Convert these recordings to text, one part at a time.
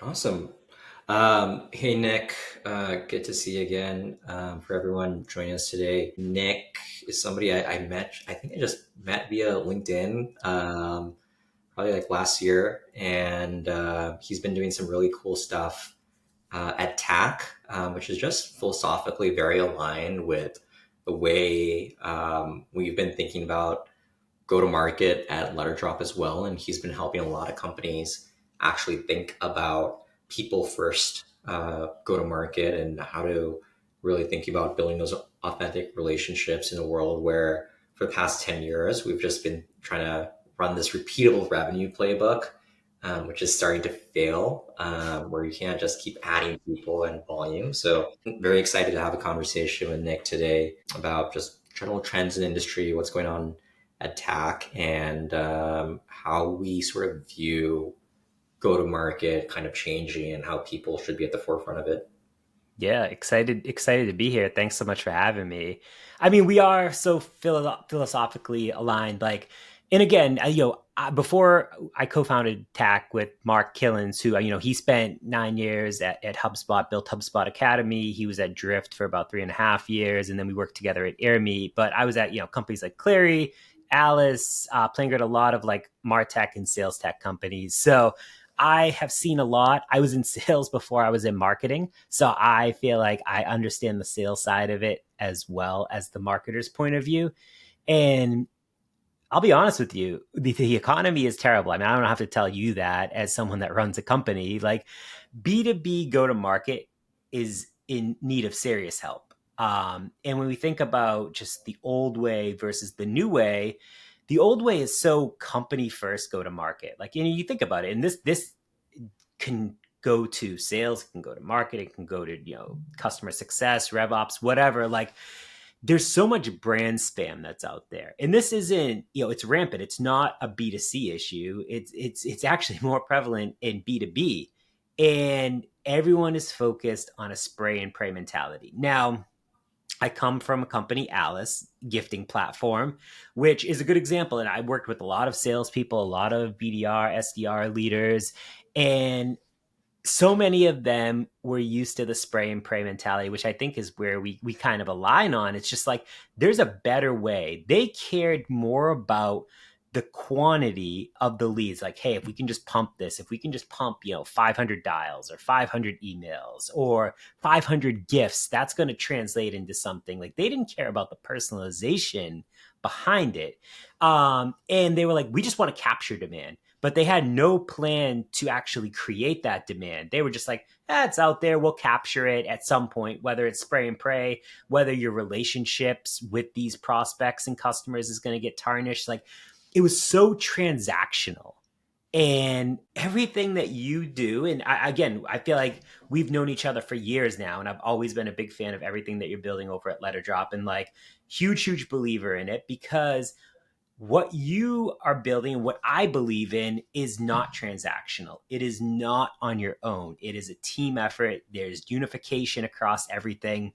Awesome. Hey, Nick, good to see you again. For everyone joining us today, Nick is somebody I met, I think I just met via LinkedIn, probably like last year. And he's been doing some really cool stuff at TAC, which is just philosophically very aligned with the way we've been thinking about go to market at Letterdrop as well. And he's been helping a lot of companies actually think about people first go to market and how to really think about building those authentic relationships in a world where for the past 10 years, we've just been trying to run this repeatable revenue playbook, which is starting to fail, where you can't just keep adding people and volume. So I'm very excited to have a conversation with Nick today about just general trends in industry, what's going on attack, and how we sort of view go to market kind of changing and how people should be at the forefront of it. Yeah, excited to be here. Thanks so much for having me. I mean, we are so philosophically aligned. And again, before I co-founded TAC with Mark Killens, who he spent 9 years at HubSpot, built HubSpot Academy. He was at Drift for about 3.5 years, and then we worked together at AirMe. But I was at companies like Clary, Alice, playing at a lot of like Martech and sales tech companies. So I have seen a lot. I was in sales before I was in marketing. So I feel like I understand the sales side of it as well as the marketer's point of view. And I'll be honest with you, the economy is terrible. I mean, I don't have to tell you that as someone that runs a company. Like B2B go to market is in need of serious help. And when we think about just the old way versus the old way is so company first go to market. Like you think about it, and this can go to sales, it can go to marketing, it can go to customer success, rev ops, whatever. Like there's so much brand spam that's out there, and this isn't it's rampant. It's not a B2C issue. It's actually more prevalent in B2B, and everyone is focused on a spray and pray mentality. Now, I come from a company, Alice, gifting platform, which is a good example. And I worked with a lot of salespeople, a lot of BDR, SDR leaders, and so many of them were used to the spray and pray mentality, which I think is where we kind of align on. It's just like there's a better way. They cared more about the quantity of the leads. Like, hey, if we can just pump this, if we can just pump, 500 dials or 500 emails or 500 gifts, that's going to translate into something. Like they didn't care about the personalization behind it. And they were like, we just want to capture demand, but they had no plan to actually create that demand. They were just like, it's out there. We'll capture it at some point, whether it's spray and pray, whether your relationships with these prospects and customers is going to get tarnished. Like it was so transactional. And everything that you do, and again, I feel like we've known each other for years now, and I've always been a big fan of everything that you're building over at Letterdrop, and like huge believer in it because what you are building, what I believe in, is not transactional. It is not on your own. It is a team effort. There's unification across everything.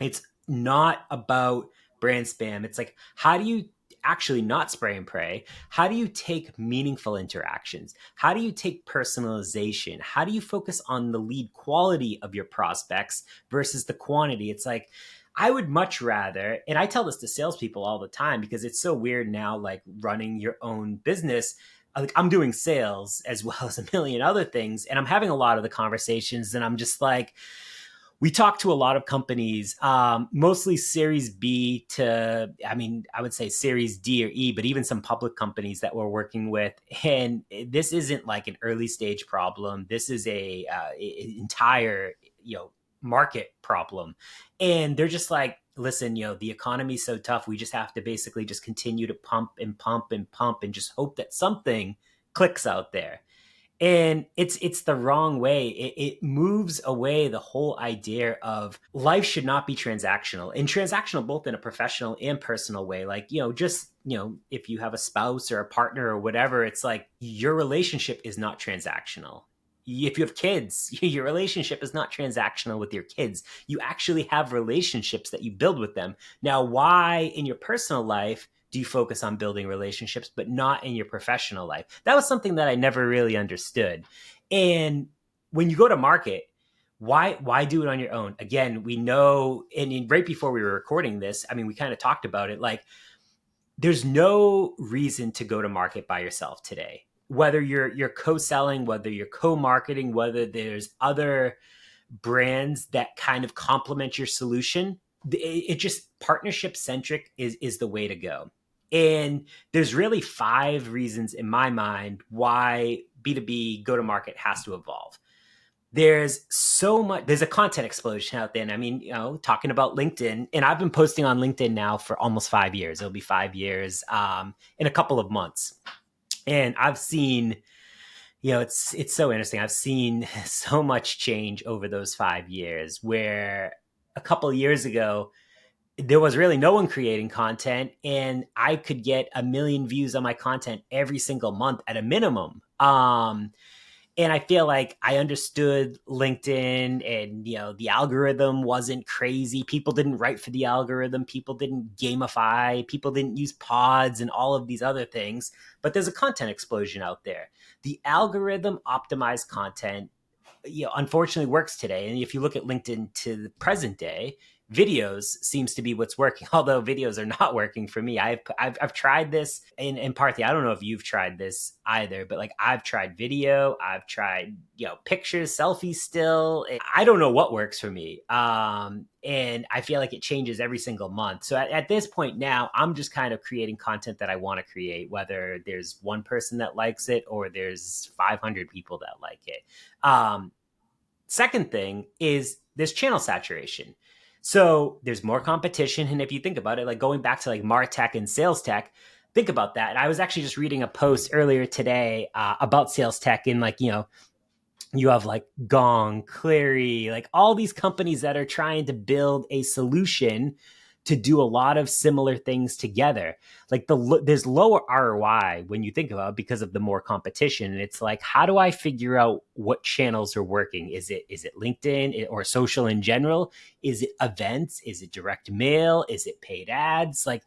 It's not about brand spam. It's like, how do you actually not spray and pray? How do you take meaningful interactions? How do you take personalization? How do you focus on the lead quality of your prospects versus the quantity? It's like, I would much rather, and I tell this to salespeople all the time because it's so weird now, like running your own business. Like I'm doing sales as well as a million other things, and I'm having a lot of the conversations, and I'm just like, we talk to a lot of companies, mostly Series B to, I mean, I would say Series D or E, but even some public companies that we're working with. And this isn't like an early stage problem. This is a entire, market problem. And they're just like, listen, the economy's so tough. We just have to basically just continue to pump and pump and pump and just hope that something clicks out there. And it's the wrong way. It moves away the whole idea of life should not be transactional, and transactional both in a professional and personal way. Like, just, if you have a spouse or a partner or whatever, it's like your relationship is not transactional. If you have kids, your relationship is not transactional with your kids. You actually have relationships that you build with them. Now, why in your personal life do you focus on building relationships, but not in your professional life? That was something that I never really understood. And when you go to market, why do it on your own? Again, we know, and right before we were recording this, I mean, we kind of talked about it. Like, there's no reason to go to market by yourself today. Whether you're co-selling, whether you're co-marketing, whether there's other brands that kind of complement your solution, it just partnership centric is the way to go. And there's really 5 reasons in my mind why B2B go to market has to evolve. There's so much, there's a content explosion out there. And I mean, talking about LinkedIn, and I've been posting on LinkedIn now for almost 5 years. It'll be 5 years in a couple of months. And I've seen, it's so interesting. I've seen so much change over those 5 years, where a couple of years ago, there was really no one creating content, and I could get 1 million views on my content every single month at a minimum. And I feel like I understood LinkedIn, and the algorithm wasn't crazy. People didn't write for the algorithm. People didn't gamify. People didn't use pods and all of these other things. But there's a content explosion out there. The algorithm optimized content, unfortunately works today. And if you look at LinkedIn to the present day, videos seems to be what's working, although videos are not working for me. I've tried this in Parthy. I don't know if you've tried this either, but like, I've tried video, I've tried pictures, selfies. Still, I don't know what works for me. And I feel like it changes every single month. So at this point now, I'm just kind of creating content that I want to create, whether there's one person that likes it or there's 500 people that like it. Second thing is there's channel saturation. So there's more competition. And if you think about it, like going back to like MarTech and sales tech, think about that. And I was actually just reading a post earlier today about sales tech, and like, you have like Gong, Clary, like all these companies that are trying to build a solution to do a lot of similar things together. Like there's lower ROI when you think about it because of the more competition. And it's like, how do I figure out what channels are working? Is it LinkedIn or social in general? Is it events? Is it direct mail? Is it paid ads? Like,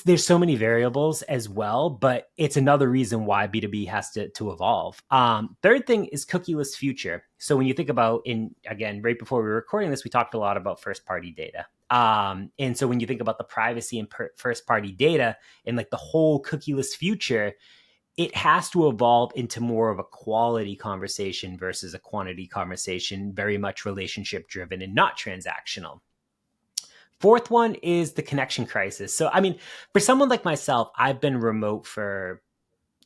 there's so many variables as well, but it's another reason why B2B has to evolve. Third thing is cookieless future. So when you think about, again, right before we were recording this, we talked a lot about first party data. And so when you think about the privacy and first party data and like the whole cookieless future, it has to evolve into more of a quality conversation versus a quantity conversation, very much relationship driven and not transactional. Fourth one is the connection crisis. So, I mean, for someone like myself, I've been remote for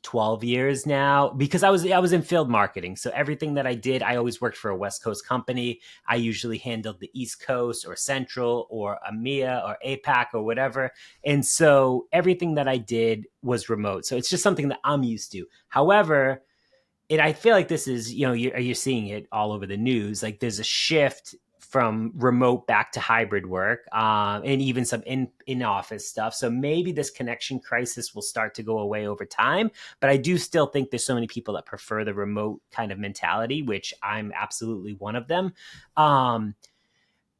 12 years now because I was in field marketing. So everything that I did, I always worked for a West Coast company. I usually handled the East Coast or Central or EMEA or APAC or whatever. And so everything that I did was remote. So it's just something that I'm used to. However, and I feel like this is, you're seeing it all over the news. Like, there's a shift from remote back to hybrid work, and even some in office stuff. So maybe this connection crisis will start to go away over time. But I do still think there's so many people that prefer the remote kind of mentality, which I'm absolutely one of them.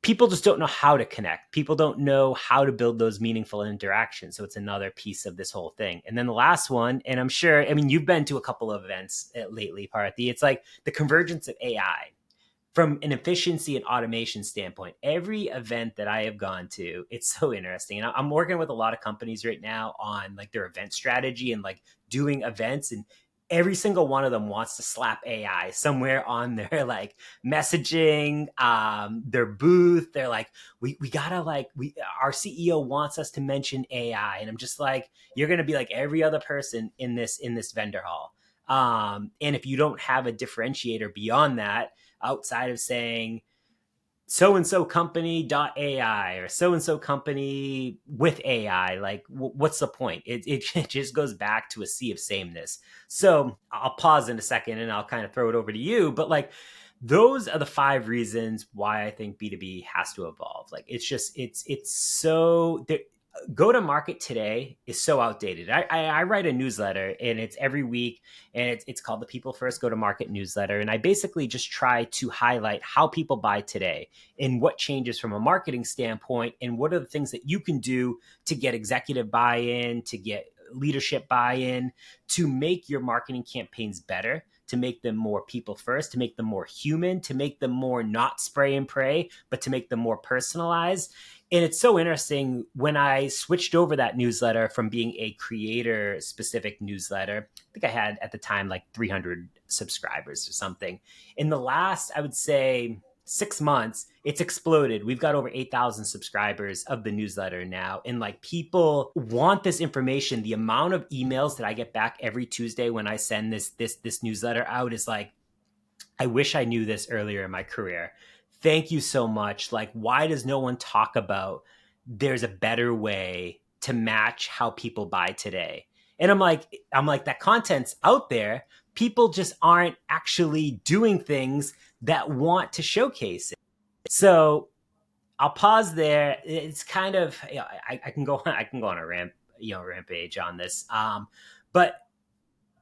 People just don't know how to connect. People don't know how to build those meaningful interactions. So it's another piece of this whole thing. And then the last one, and I'm sure, I mean, you've been to a couple of events lately, Parthy. It's like the convergence of AI from an efficiency and automation standpoint. Every event that I have gone to, it's so interesting. And I'm working with a lot of companies right now on like their event strategy and like doing events, and every single one of them wants to slap AI somewhere on their like messaging, their booth. They're like, we gotta like, our CEO wants us to mention AI. And I'm just like, you're going to be like every other person in this vendor hall. And if you don't have a differentiator beyond that, outside of saying so and so company AI or so and so company with AI, like what's the point? It just goes back to a sea of sameness. So I'll pause in a second and I'll kind of throw it over to you. But like, those are the 5 reasons why I think B2B has to evolve. Like, it's so go to market today is so outdated. I write a newsletter, and it's every week, and it's called the People First Go to Market newsletter. And I basically just try to highlight how people buy today and what changes from a marketing standpoint, and what are the things that you can do to get executive buy-in, to get leadership buy-in, to make your marketing campaigns better, to make them more people first, to make them more human, to make them more not spray and pray, but to make them more personalized. And it's so interesting when I switched over that newsletter from being a creator specific newsletter. I think I had at the time like 300 subscribers or something. In the last, I would say, 6 months, it's exploded. We've got over 8,000 subscribers of the newsletter now. And like people want this information. The amount of emails that I get back every Tuesday when I send this newsletter out is like, I wish I knew this earlier in my career. Thank you so much. Like, why does no one talk about there's a better way to match how people buy today? And I'm like, that content's out there. People just aren't actually doing things that want to showcase it. So I'll pause there. It's kind of, I can go I can go on a rampage on this. But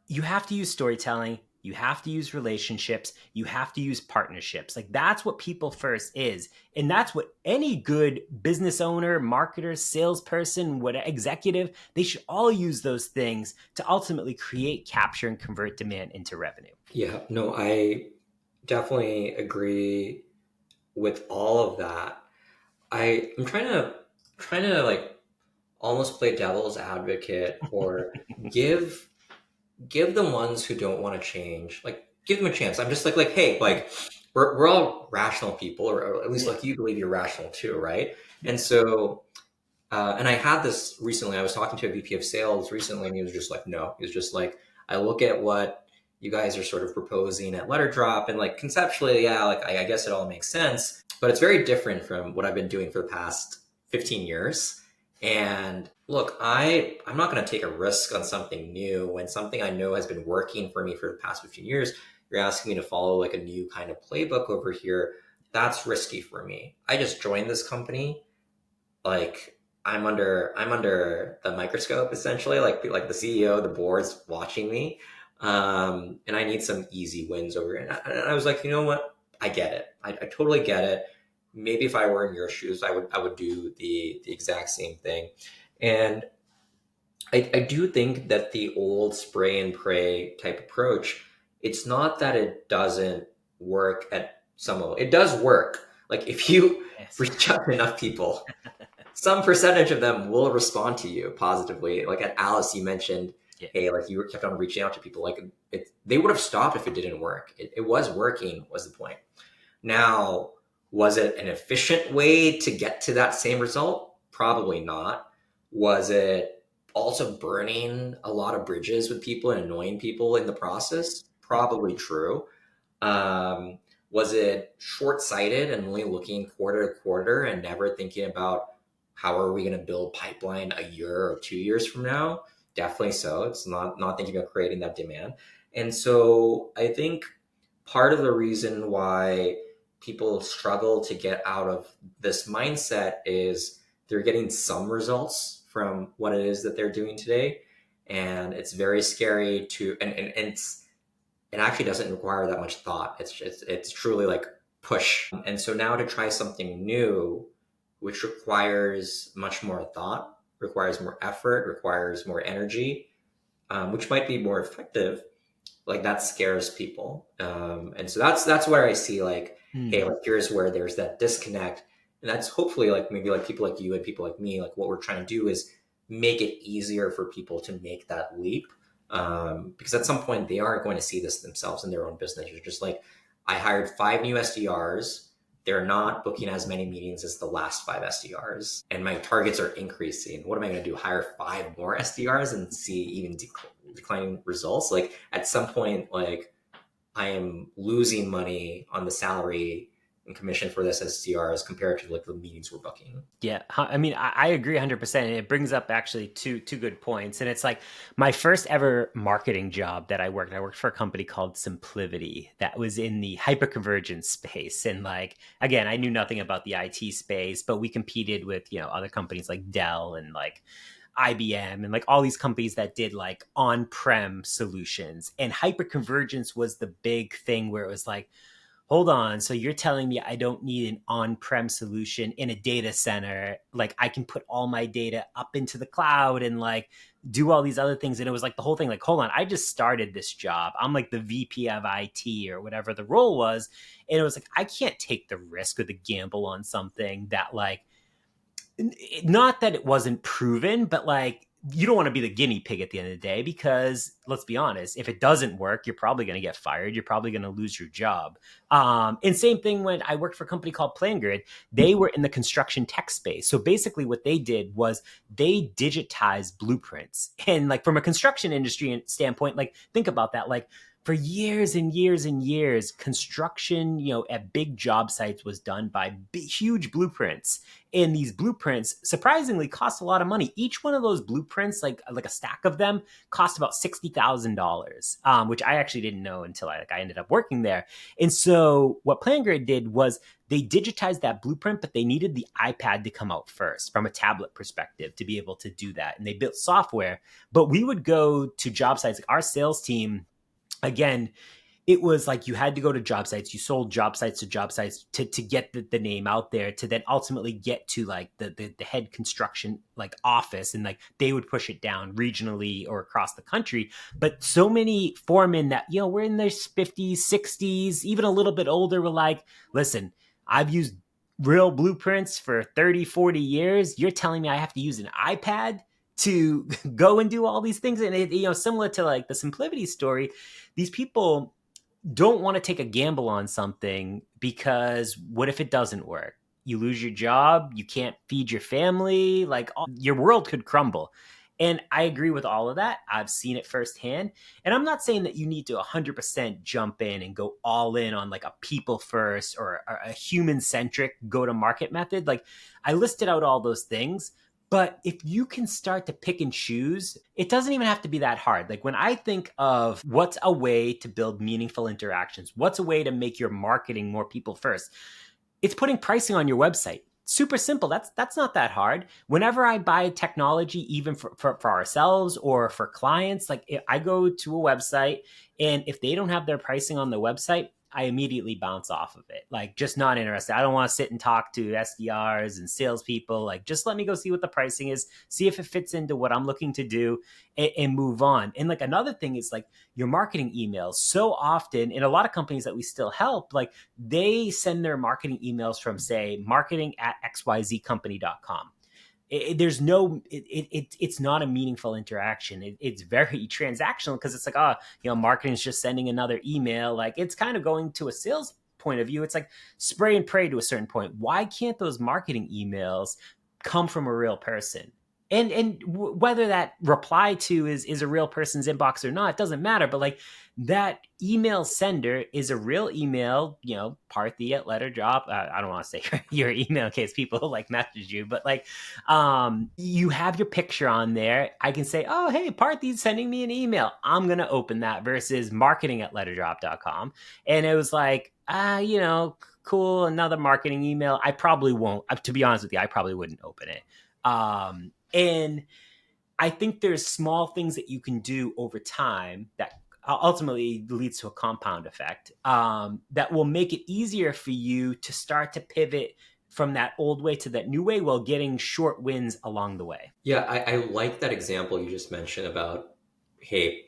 you have to use storytelling, you have to use relationships, you have to use partnerships. Like that's what people first is. And that's what any good business owner, marketer, salesperson, what executive, they should all use those things to ultimately create, capture, and convert demand into revenue. Yeah, no, I definitely agree with all of that. I'm trying to like almost play devil's advocate or give give the ones who don't want to change, like give them a chance. I'm just like hey, like we're all rational people, or at least Yeah. like you believe you're rational too, right? And so and I had this recently. I was talking to a VP of sales recently, and he was just like, no. He was just like, I look at what you guys are sort of proposing at Letter Drop, and like conceptually, yeah, like I guess it all makes sense, but it's very different from what I've been doing for the past 15 years. And look, I'm not going to take a risk on something new when something I know has been working for me for the past 15 years. You're asking me to follow like a new kind of playbook over here. That's risky for me. I just joined this company, like I'm under the microscope essentially, like the CEO, the board's watching me, and I need some easy wins over here. And I was like, you know what? I get it. I totally get it. Maybe if I were in your shoes, I would do the exact same thing. And I do think that the old spray and pray type approach, it's not that it doesn't work at some level. It does work. Like if you Yes. reach out to enough people, some percentage of them will respond to you positively. Like at Alice, you mentioned, Yeah. hey, like you kept on reaching out to people. Like they would have stopped if it didn't work. It was working, was the point. Now, was it an efficient way to get to that same result? Probably not. Was it also burning a lot of bridges with people and annoying people in the process? Probably true. Um, was it short-sighted and only looking quarter to quarter and never thinking about how are we going to build pipeline a year or 2 years from now? Definitely so. It's not thinking about creating that demand. And so I think part of the reason why people struggle to get out of this mindset is they're getting some results from what it is that they're doing today. And it's very scary to, and it actually doesn't require that much thought. It's truly like push. And so now to try something new, which requires much more thought, requires more effort, requires more energy, which might be more effective, like that scares people. And so that's where I see like, hey, Hmm. like here's where there's that disconnect. And that's hopefully like maybe like people like you and people like me, like what we're trying to do is make it easier for people to make that leap. Because at some point they aren't going to see this themselves in their own business. You're just like, I hired 5 new SDRs. They're not booking as many meetings as the last 5 SDRs, and my targets are increasing. What am I going to do? Hire 5 more SDRs and see even declining results? Like at some point, like I am losing money on the salary and commission for this SDR as compared to like the meetings we're booking. Yeah, I mean, I agree 100%. And it brings up actually two good points. And it's like my first ever marketing job that I worked for a company called Simplivity that was in the hyperconvergence space. And like, again, I knew nothing about the IT space, but we competed with, other companies like Dell and like IBM and like all these companies that did like on-prem solutions. And hyperconvergence was the big thing where it was like, hold on, so you're telling me I don't need an on-prem solution in a data center? Like I can put all my data up into the cloud and like do all these other things. And it was like the whole thing, like, hold on, I just started this job. I'm like the VP of IT or whatever the role was. And it was like, I can't take the risk or the gamble on something that, like, not that it wasn't proven, but like, you don't want to be the guinea pig at the end of the day, because let's be honest, if it doesn't work, you're probably going to get fired. You're probably going to lose your job. And same thing when I worked for a company called PlanGrid. They were in the construction tech space. So basically what they did was they digitized blueprints. And like from a construction industry standpoint, like think about that. Like for years and years and years, construction, at big job sites was done by big, huge blueprints, and these blueprints surprisingly cost a lot of money. Each one of those blueprints, like a stack of them, cost about $60,000, which I actually didn't know until I ended up working there. And so what PlanGrid did was they digitized that blueprint, but they needed the iPad to come out first from a tablet perspective to be able to do that. And they built software. But we would go to job sites. Like our sales team, again, it was like you had to go to job sites. You sold job sites to job sites to get the name out there, to then ultimately get to like the head construction like office, and like they would push it down regionally or across the country. But so many foremen that were in their 50s, 60s, even a little bit older, were like, listen, I've used real blueprints for 30, 40 years. You're telling me I have to use an iPad to go and do all these things? And similar to like the SimpliVity story, these people don't want to take a gamble on something, because what if it doesn't work? You lose your job, you can't feed your family, like your world could crumble. And I agree with all of that. I've seen it firsthand. And I'm not saying that you need to 100% jump in and go all in on like a people first or a human centric go to market method. Like I listed out all those things, but if you can start to pick and choose, it doesn't even have to be that hard. Like when I think of what's a way to build meaningful interactions, what's a way to make your marketing more people first, it's putting pricing on your website. Super simple. That's not that hard. Whenever I buy technology, even for ourselves or for clients, like I go to a website, and if they don't have their pricing on the website, I immediately bounce off of it. Like, just not interested. I don't want to sit and talk to SDRs and salespeople. Like, just let me go see what the pricing is, see if it fits into what I'm looking to do, and move on. And like another thing is like your marketing emails. So often, in a lot of companies that we still help, like they send their marketing emails from, say, marketing at xyzcompany.com. There's no it's not a meaningful interaction. It's very transactional, because it's like, marketing is just sending another email. Like it's kind of going to a sales point of view. It's like spray and pray to a certain point. Why can't those marketing emails come from a real person? And whether that reply to is a real person's inbox or not, it doesn't matter. But like that email sender is a real email, Parthy at Letter Drop. I don't want to say your email in case people like message you, but like you have your picture on there. I can say, oh, hey, Parthy's sending me an email. I'm going to open that, versus marketing at letterdrop.com. And it was like, cool, another marketing email. I probably won't, to be honest with you, I probably wouldn't open it. And I think there's small things that you can do over time that ultimately leads to a compound effect, that will make it easier for you to start to pivot from that old way to that new way, while getting short wins along the way. Yeah, I like that example you just mentioned about, hey,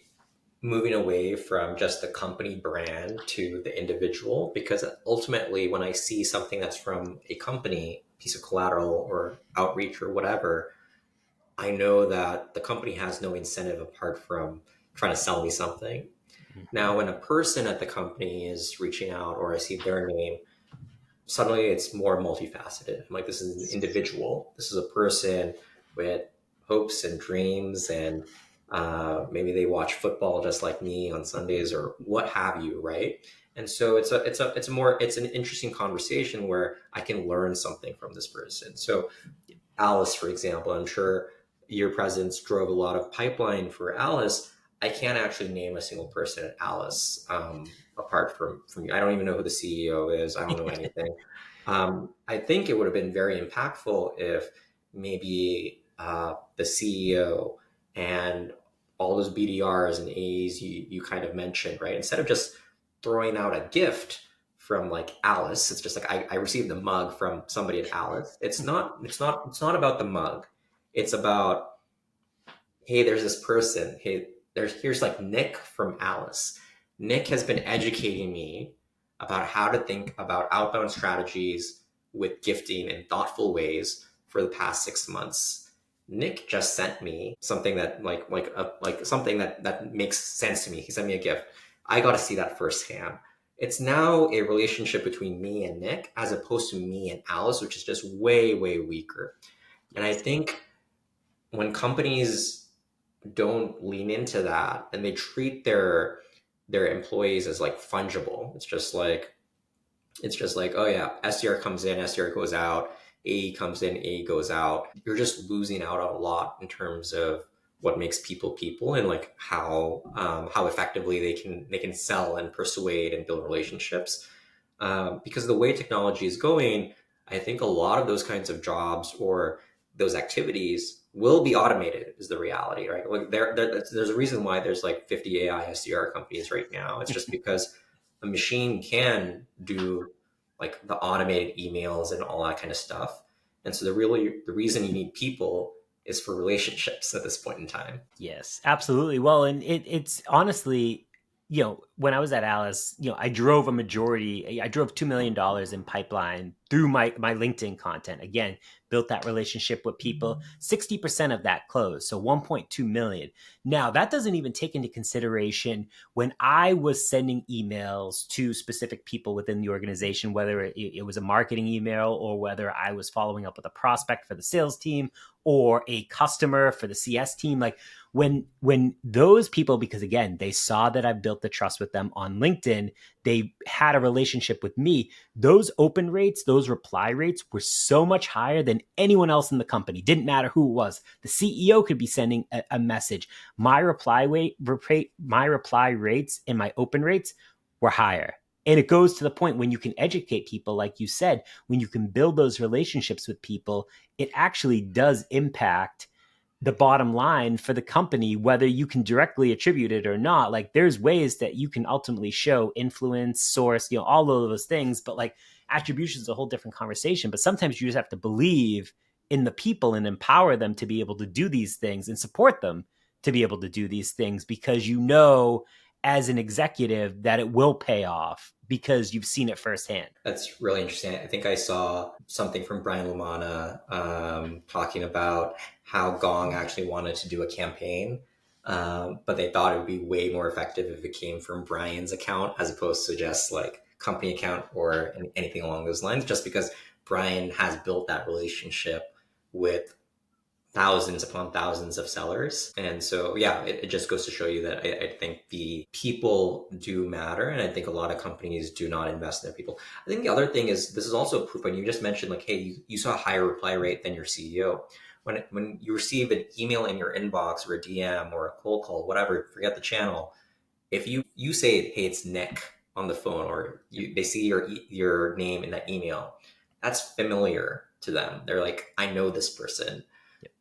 moving away from just the company brand to the individual, because ultimately when I see something that's from a company, piece of collateral or outreach or whatever, I know that the company has no incentive apart from trying to sell me something. Now, when a person at the company is reaching out or I see their name, suddenly it's more multifaceted. I'm like, this is an individual. This is a person with hopes and dreams, and maybe they watch football just like me on Sundays or what have you, right? And so it's an interesting conversation where I can learn something from this person. So Alice, for example, I'm sure your presence drove a lot of pipeline for Alice. I can't actually name a single person at Alice, apart from you. I don't even know who the CEO is. I don't know anything. I think it would have been very impactful if maybe the CEO and all those BDRs and A's you kind of mentioned, right? Instead of just throwing out a gift from like Alice, it's just like I received a mug from somebody at Alice. It's not about the mug. It's about hey, there's this person. Hey, here's like Nick from Alice. Nick has been educating me about how to think about outbound strategies with gifting in thoughtful ways for the past 6 months. Nick just sent me something that like something that makes sense to me. He sent me a gift. I got to see that firsthand. It's now a relationship between me and Nick as opposed to me and Alice, which is just way weaker. And I Yes. think when companies don't lean into that and they treat their employees as like fungible, it's just like, oh yeah, SDR comes in, SDR goes out, AE comes in, AE goes out. You're just losing out on a lot in terms of what makes people people, and like how effectively they can sell and persuade and build relationships. Because the way technology is going, I think a lot of those kinds of jobs or those activities will be automated. Is the reality, right? Like there's a reason why there's like 50 AI SDR companies right now. It's just because a machine can do like the automated emails and all that kind of stuff. And so the reason you need people is for relationships at this point in time. Yes, absolutely. Well, and it's honestly, when I was at Alice, I drove I drove $2 million in pipeline through my LinkedIn content. Again, built that relationship with people. 60% of that closed, so 1.2 million. Now that doesn't even take into consideration when I was sending emails to specific people within the organization, whether it was a marketing email or whether I was following up with a prospect for the sales team or a customer for the CS team. Like when those people, because again, they saw that I built the trust with them on LinkedIn, they had a relationship with me. Those open rates, those reply rates were so much higher than anyone else in the company. Didn't matter who it was. The CEO could be sending a message. My reply rates and my open rates were higher. And it goes to the point when you can educate people, like you said, when you can build those relationships with people, it actually does impact the bottom line for the company, whether you can directly attribute it or not. Like there's ways that you can ultimately show influence, source, all of those things, but like attribution is a whole different conversation. But sometimes you just have to believe in the people and empower them to be able to do these things and support them to be able to do these things because as an executive that it will pay off because you've seen it firsthand. That's really interesting. I think I saw something from Brian Lumana talking about how Gong actually wanted to do a campaign, but they thought it would be way more effective if it came from Brian's account as opposed to just like company account or anything along those lines, just because Brian has built that relationship with thousands upon thousands of sellers. And so, yeah, it just goes to show you that I think the people do matter. And I think a lot of companies do not invest in their people. I think the other thing is this is also proof when you just mentioned, like, hey, you saw a higher reply rate than your CEO. When you receive an email in your inbox or a DM or a cold call, whatever, forget the channel. If you say, hey, it's Nick on the phone, or they see your name in that email, that's familiar to them. They're like, I know this person.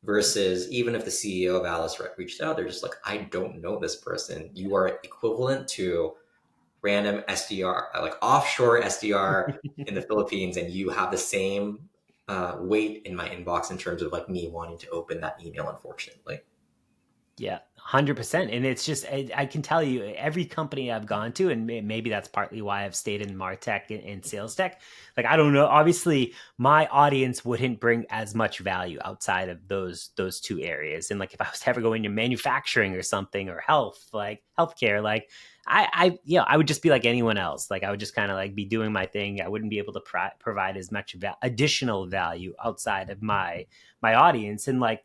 Versus even if the CEO of Alice reached out, they're just like, I don't know this person. You are equivalent to random SDR, like offshore SDR in the Philippines, and you have the same weight in my inbox in terms of like me wanting to open that email, unfortunately. Yeah, 100%. And it's just, I can tell you, every company I've gone to, and maybe that's partly why I've stayed in MarTech and sales tech. Like, I don't know. Obviously, my audience wouldn't bring as much value outside of those two areas. And like, if I was to ever go into manufacturing or something or health, like healthcare, like I would just be like anyone else. Like, I would just kind of like be doing my thing. I wouldn't be able to provide as much additional value outside of my audience. And like,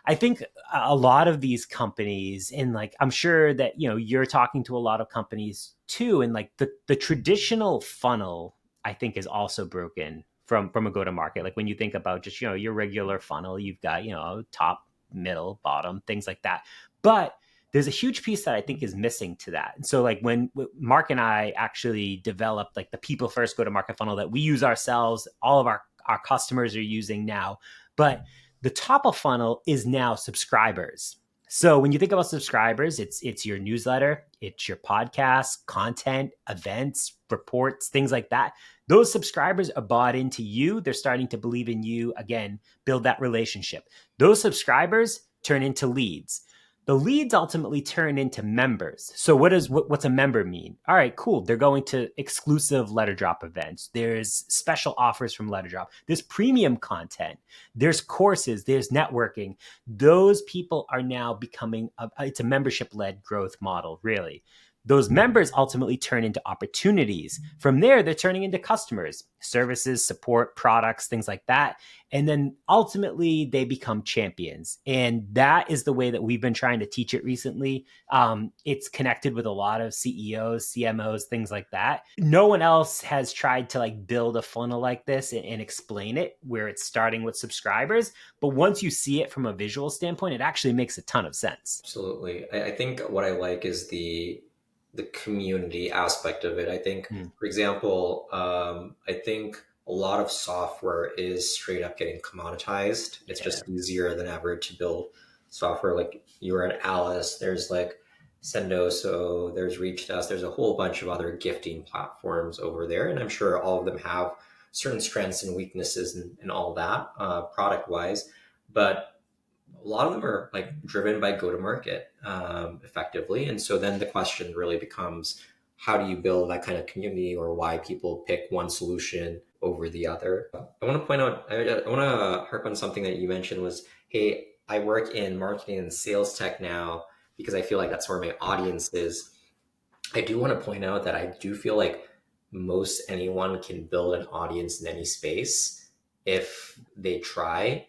I think a lot of these companies, and like I'm sure that you're talking to a lot of companies too, and like the traditional funnel, I think, is also broken from a go to market. Like when you think about just your regular funnel, you've got top, middle, bottom, things like that. But there's a huge piece that I think is missing to that. And so like when Mark and I actually developed like the people first go to market funnel that we use ourselves, all of our customers are using now, but the top of funnel is now subscribers. So when you think about subscribers, it's your newsletter, it's your podcast, content, events, reports, things like that. Those subscribers are bought into you. They're starting to believe in you. Again, build that relationship. Those subscribers turn into leads. The leads ultimately turn into members. So what's a member mean? All right, cool. They're going to exclusive letter drop events. There's special offers from letter drop. There's premium content. There's courses. There's networking. Those people are now becoming it's a membership led growth model, really. Those members ultimately turn into opportunities. From there, they're turning into customers, services, support, products, things like that. And then ultimately, they become champions. And that is the way that we've been trying to teach it recently. It's connected with a lot of CEOs, CMOs, things like that. No one else has tried to like build a funnel like this and explain it where it's starting with subscribers. But once you see it from a visual standpoint, it actually makes a ton of sense. Absolutely. I think what I like is the community aspect of it. I think, Mm, for example, I think a lot of software is straight up getting commoditized. It's yeah. just easier than ever to build software. Like you were at Alice, there's like Sendoso, there's ReachDesk, there's a whole bunch of other gifting platforms over there. And I'm sure all of them have certain strengths and weaknesses and all that product wise. But a lot of them are like driven by go to market effectively. And so then the question really becomes how do you build that kind of community or why people pick one solution over the other? I want to point out, I want to harp on something that you mentioned was, hey, I work in marketing and sales tech now because I feel like that's where my audience is. I do want to point out that I do feel like most anyone can build an audience in any space if they try.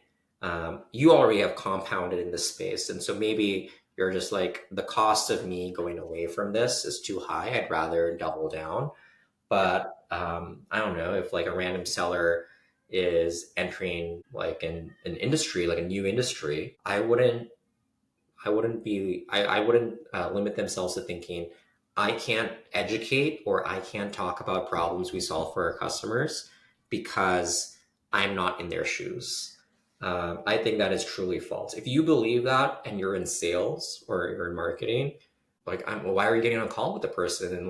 You already have compounded in this space. And so maybe you're just like, the cost of me going away from this is too high. I'd rather double down. Yep. But I don't know if like a random seller is entering like an industry, like a new industry, I wouldn't limit themselves to thinking I can't educate or I can't talk about problems we solve for our customers because I'm not in their shoes. I think that is truly false. If you believe that and you're in sales or you're in marketing, why are you getting on a call with the person and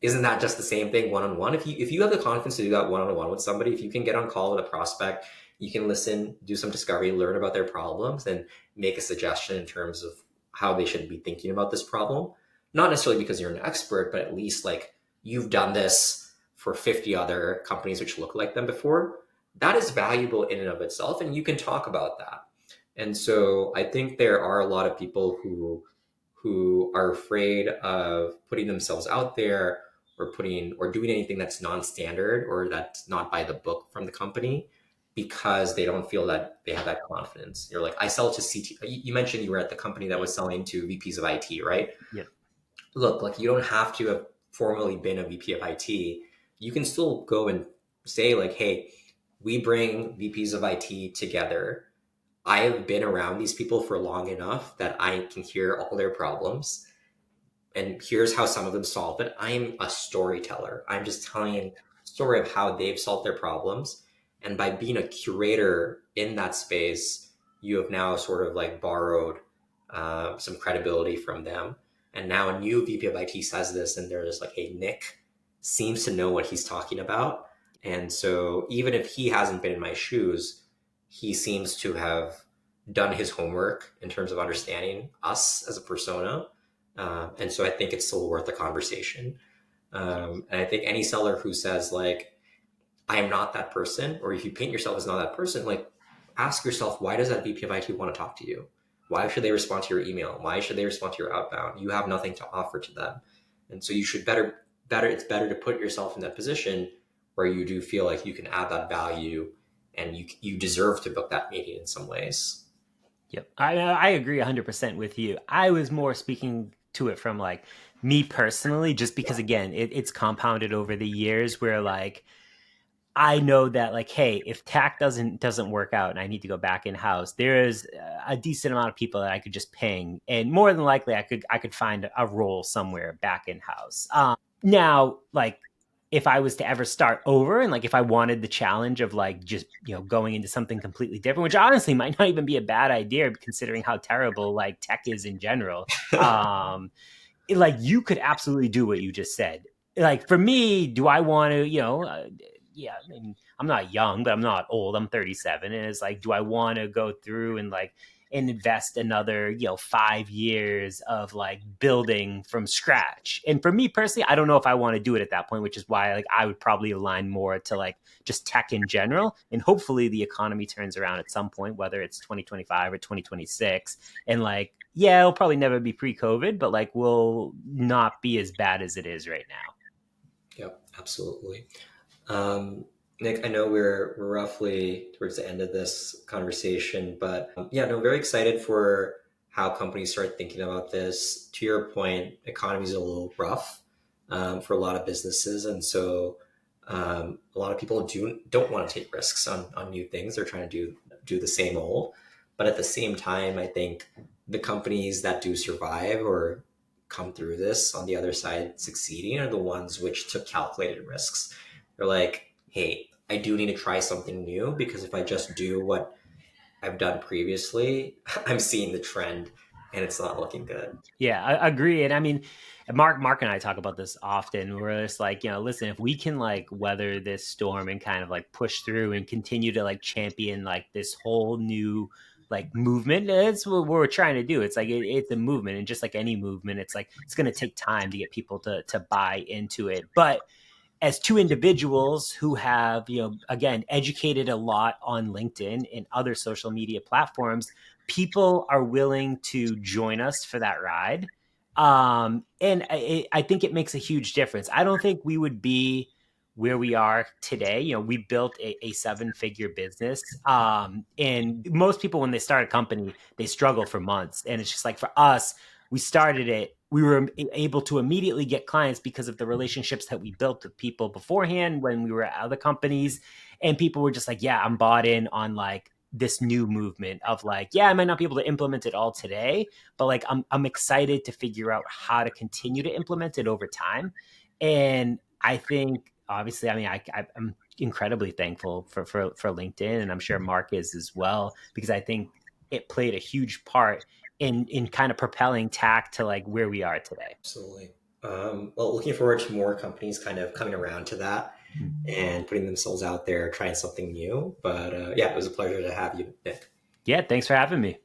isn't that just the same thing one on one? If you have the confidence to do that one on one with somebody, if you can get on call with a prospect, you can listen, do some discovery, learn about their problems, and make a suggestion in terms of how they should be thinking about this problem. Not necessarily because you're an expert, but at least like you've done this for 50 other companies which look like them before. That is valuable in and of itself, and you can talk about that. And so I think there are a lot of people who are afraid of putting themselves out there or doing anything that's non-standard or that's not by the book from the company because they don't feel that they have that confidence. You're like, I sell to CT. You mentioned you were at the company that was selling to VPs of IT, right? Yep. Look, like you don't have to have formally been a VP of IT. You can still go and say like, hey, we bring VPs of IT together. I have been around these people for long enough that I can hear all their problems and here's how some of them solve it. I'm a storyteller. I'm just telling a story of how they've solved their problems. And by being a curator in that space, you have now sort of like borrowed some credibility from them. And now a new VP of IT says this, and they're just like, hey, Nick seems to know what he's talking about. And so even if he hasn't been in my shoes, he seems to have done his homework in terms of understanding us as a persona, and so I think it's still worth a conversation. And I think any seller who says like, I am not that person, or if you paint yourself as not that person, like ask yourself, why does that VP of IT want to talk to you? Why should they respond to your email? Why should they respond to your outbound? You have nothing to offer to them. And so you should it's better to put yourself in that position where you do feel like you can add that value and you deserve to book that meeting in some ways. Yep. I agree 100% with you. I was more speaking to it from like me personally, just because again, it's compounded over the years where like I know that like, hey, if tack doesn't work out and I need to go back in house, there is a decent amount of people that I could just ping, and more than likely I could find a role somewhere back in house. Now, like if I was to ever start over and like if I wanted the challenge of like just going into something completely different, which honestly might not even be a bad idea considering how terrible like tech is in general. Um, like you could absolutely do what you just said. Like for me, do I want to, yeah, I mean, I'm not young, but I'm not old. I'm 37. And it's like, do I want to go through and like and invest another 5 years of like building from scratch. And for me personally, I don't know if I want to do it at that point, which is why like I would probably align more to like just tech in general. And hopefully the economy turns around at some point, whether it's 2025 or 2026. And like, yeah, it'll probably never be pre-COVID, but like will not be as bad as it is right now. Yep, absolutely. Um, Nick, I know we're roughly towards the end of this conversation, but yeah, no, very excited for how companies start thinking about this. To your point, economy is a little rough for a lot of businesses, and so a lot of people don't want to take risks on new things. They're trying to do the same old, but at the same time, I think the companies that do survive or come through this on the other side succeeding are the ones which took calculated risks. They're like, hey, I do need to try something new because if I just do what I've done previously, I'm seeing the trend and it's not looking good. Yeah, I agree. And I mean, Mark and I talk about this often. We're just like, listen, if we can like weather this storm and kind of like push through and continue to like champion like this whole new like movement, that's what we're trying to do. It's like it's a movement, and just like any movement, it's like it's going to take time to get people to buy into it. But as two individuals who have, again, educated a lot on LinkedIn and other social media platforms, people are willing to join us for that ride. And I think it makes a huge difference. I don't think we would be where we are today. We built a seven-figure business. And most people, when they start a company, they struggle for months. And it's just like for us, we started it, we were able to immediately get clients because of the relationships that we built with people beforehand when we were at other companies. And people were just like, yeah, I'm bought in on like this new movement of like, yeah, I might not be able to implement it all today, but like I'm excited to figure out how to continue to implement it over time. And I think obviously, I mean, I'm incredibly thankful for LinkedIn, and I'm sure Mark is as well, because I think it played a huge part in kind of propelling TAC to like where we are today. Absolutely. Well, looking forward to more companies kind of coming around to that and putting themselves out there, trying something new. But yeah, it was a pleasure to have you, Nick. Yeah, thanks for having me.